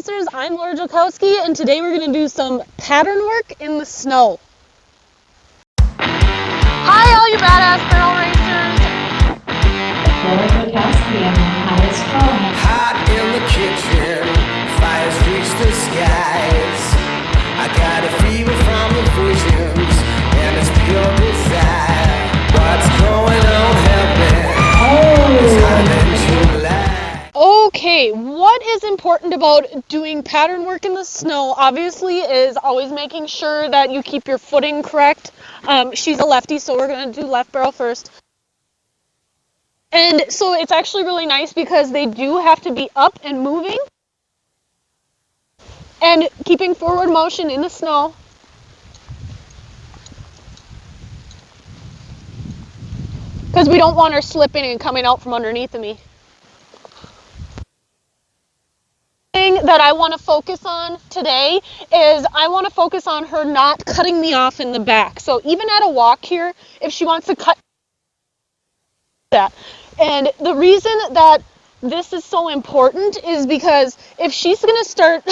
Racers. I'm Laura Jokowski, and today we're going to do some pattern work in the snow. Hi, all you badass barrel racers. Laura Jokowski and Highest Home. Hot in the kitchen, fires reach the skies. I got a fever from the visions, and it's pure desire. What's going on, help me? It's hotter than July. Okay, what is important about doing pattern work in the snow, obviously, is always making sure that you keep your footing correct. She's a lefty, so we're going to do left barrel first. And so it's actually really nice because they do have to be up and moving and keeping forward motion in the snow. Because we don't want her slipping and coming out from underneath of me. That I want to focus on today is I want to focus on her not cutting me off in the back. So even at a walk here, if she wants to cut that. And the reason that this is so important is because if she's going to start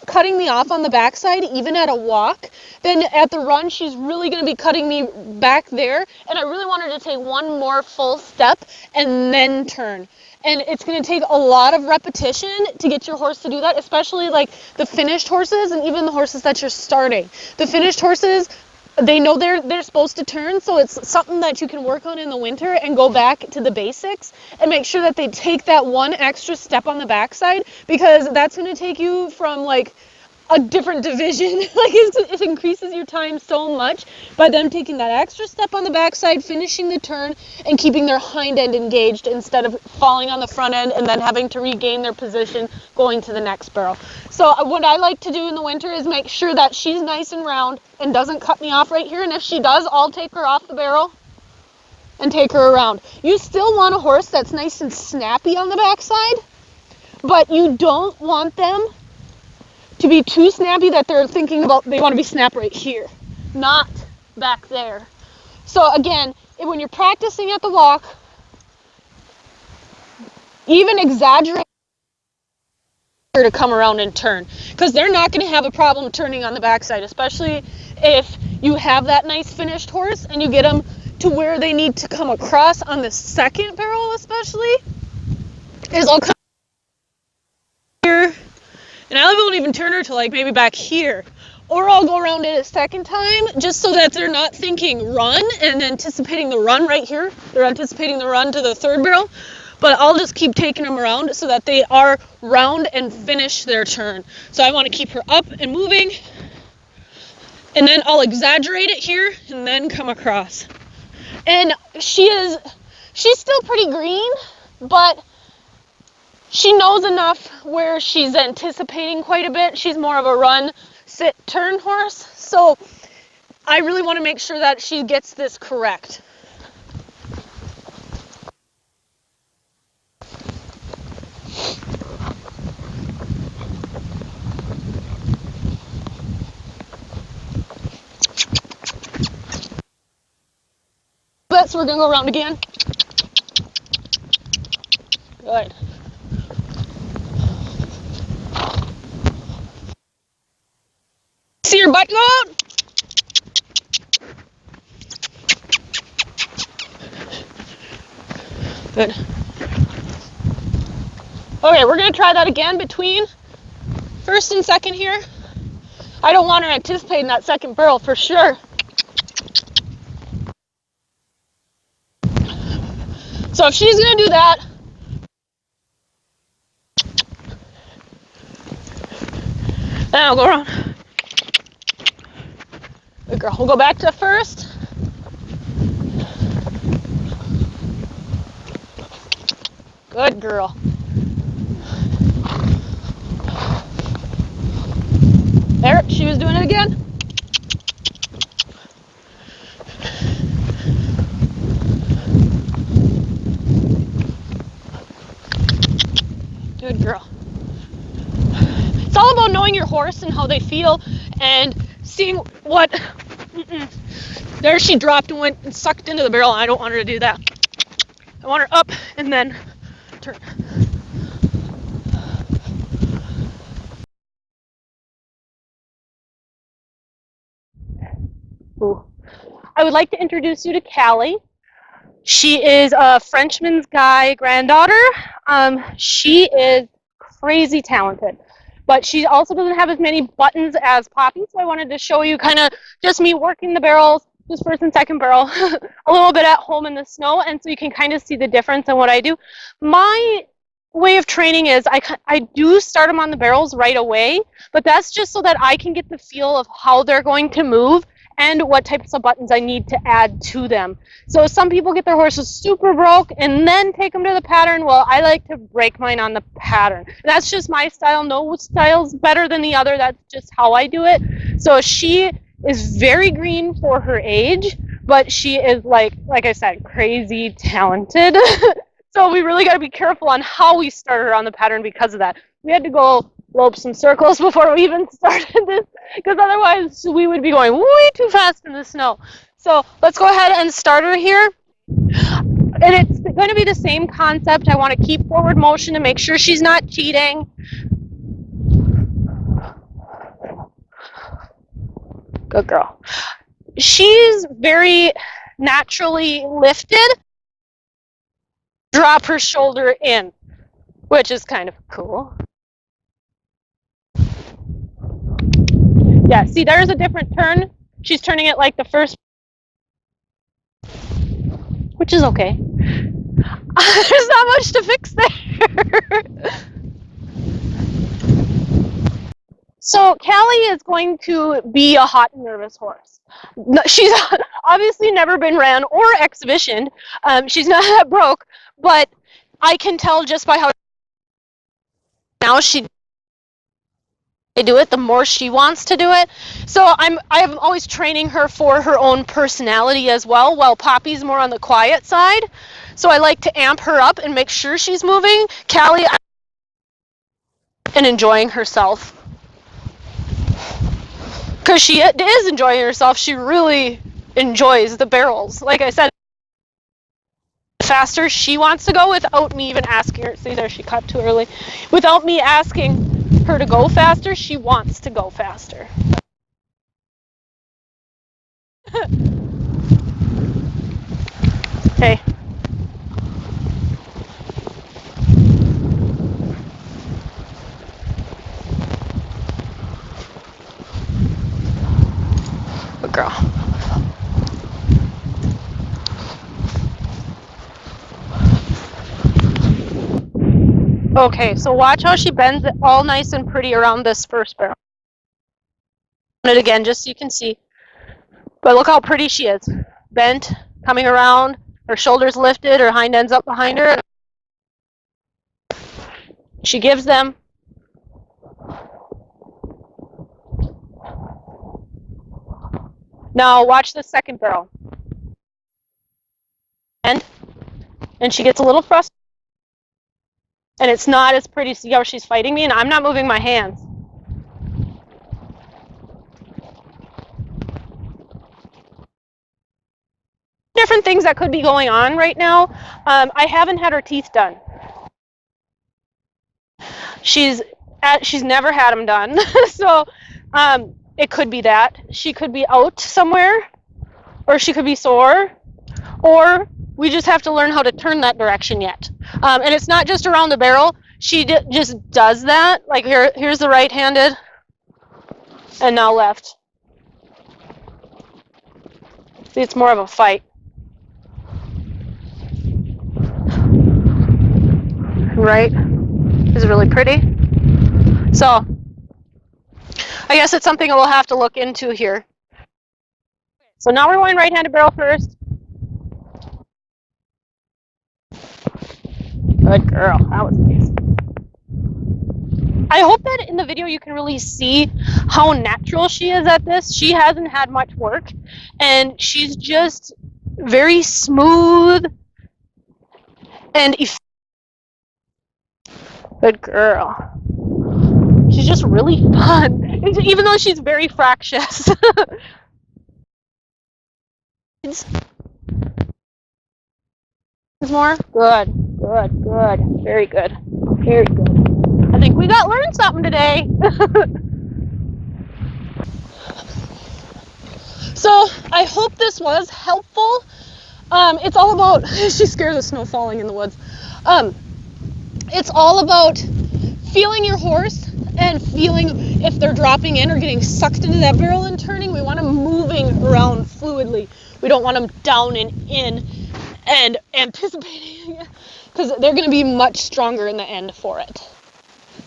cutting me off on the backside, even at a walk, then at the run she's really going to be cutting me back there, and I really want her to take one more full step and then turn. And it's going to take a lot of repetition to get your horse to do that, especially like the finished horses and even the horses that you're starting. The finished horses, they know they're supposed to turn, so it's something that you can work on in the winter and go back to the basics and make sure that they take that one extra step on the backside, because that's going to take you from like a different division. Like it increases your time so much by them taking that extra step on the backside, finishing the turn, and keeping their hind end engaged instead of falling on the front end and then having to regain their position going to the next barrel. So what I like to do in the winter is make sure that she's nice and round and doesn't cut me off right here, and if she does, I'll take her off the barrel and take her around. You still want a horse that's nice and snappy on the backside, but you don't want them to be too snappy that they're thinking about they want to be snap right here, not back there. So again, when you're practicing at the walk, even exaggerate to come around and turn, because they're not going to have a problem turning on the backside, especially if you have that nice finished horse and you get them to where they need to come across on the second barrel, especially is I'll come here. And I won't even turn her to like maybe back here. Or I'll go around it a second time just so that they're not thinking run and anticipating the run right here. They're anticipating the run to the third barrel. But I'll just keep taking them around so that they are round and finish their turn. So I want to keep her up and moving. And then I'll exaggerate it here and then come across. And she's still pretty green, but she knows enough where she's anticipating quite a bit. She's more of a run, sit, turn horse. So I really want to make sure that she gets this correct. So we're going to go around again. Good. See your butt go out? Good. Okay, we're going to try that again between first and second here. I don't want her anticipating that second barrel for sure. So if she's going to do that, then I'll go around. Good girl. We'll go back to first. Good girl. There, she was doing it again. Good girl. It's all about knowing your horse and how they feel and seeing what... There she dropped and went and sucked into the barrel. I don't want her to do that. I want her up and then turn. I would like to introduce you to Callie. She is a Frenchman's Guy granddaughter. She is crazy talented, but she also doesn't have as many buttons as Poppy, so I wanted to show you kind of just me working the barrels, just first and second barrel, a little bit at home in the snow, and so you can kind of see the difference in what I do. My way of training is I do start them on the barrels right away, but that's just so that I can get the feel of how they're going to move and what types of buttons I need to add to them. So some people get their horses super broke and then take them to the pattern. Well, I like to break mine on the pattern. That's just my style. No style's better than the other. That's just how I do it. So she is very green for her age, but she is like I said, crazy talented. So we really got to be careful on how we start her on the pattern because of that. We had to go lope some circles before we even started this, because otherwise we would be going way too fast in the snow. So let's go ahead and start her here. And it's going to be the same concept. I want to keep forward motion to make sure she's not cheating. Good girl. She's very naturally lifted. Drop her shoulder in, which is kind of cool. Yeah, see, there's a different turn. She's turning it like the first, which is okay. There's not much to fix there. So Callie is going to be a hot and nervous horse. She's obviously never been ran or exhibitioned. She's not that broke, but I can tell just by how now she do it, the more she wants to do it. So I'm always training her for her own personality as well, while Poppy's more on the quiet side. So I like to amp her up and make sure she's moving. Callie and enjoying herself. Because she is enjoying herself. She really enjoys the barrels. Like I said, faster she wants to go without me even asking her. See there, she cut too early. Without me asking her to go faster, she wants to go faster. Okay. Good girl. Okay, so watch how she bends it all nice and pretty around this first barrel. It again, just so you can see. But look how pretty she is. Bent, coming around, her shoulders lifted, her hind ends up behind her. She gives them. Now watch the second barrel. And she gets a little frustrated. And it's not as pretty. See how she's fighting me? And I'm not moving my hands. Different things that could be going on right now. I haven't had her teeth done. She's never had them done. So it could be that. She could be out somewhere, or she could be sore, or we just have to learn how to turn that direction yet. And it's not just around the barrel. She just does that. Like here's the right-handed, and now left. See, it's more of a fight. Right? Is it really pretty? So I guess it's something we'll have to look into here. So now we're going right-handed barrel first. Good girl. That was nice. I hope that in the video you can really see how natural she is at this. She hasn't had much work, and she's just very smooth and good girl. She's just really fun, even though she's very fractious. More? Good, good, good. Very good. Very good. I think we learned something today. So I hope this was helpful. It's all about, she's scared of the snow falling in the woods. It's all about feeling your horse and feeling if they're dropping in or getting sucked into that barrel and turning. We want them moving around fluidly. We don't want them down and in and anticipating, because they're going to be much stronger in the end for it.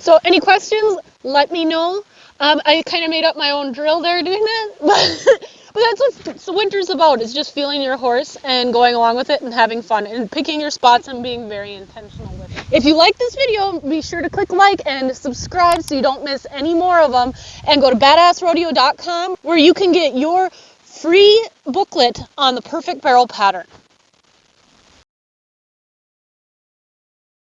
So any questions, let me know. I kind of made up my own drill there doing that, but that's what winter's about, is just feeling your horse and going along with it and having fun and picking your spots and being very intentional with it. If you like this video, be sure to click like and subscribe so you don't miss any more of them, and go to badassrodeo.com where you can get your free booklet on the perfect barrel pattern.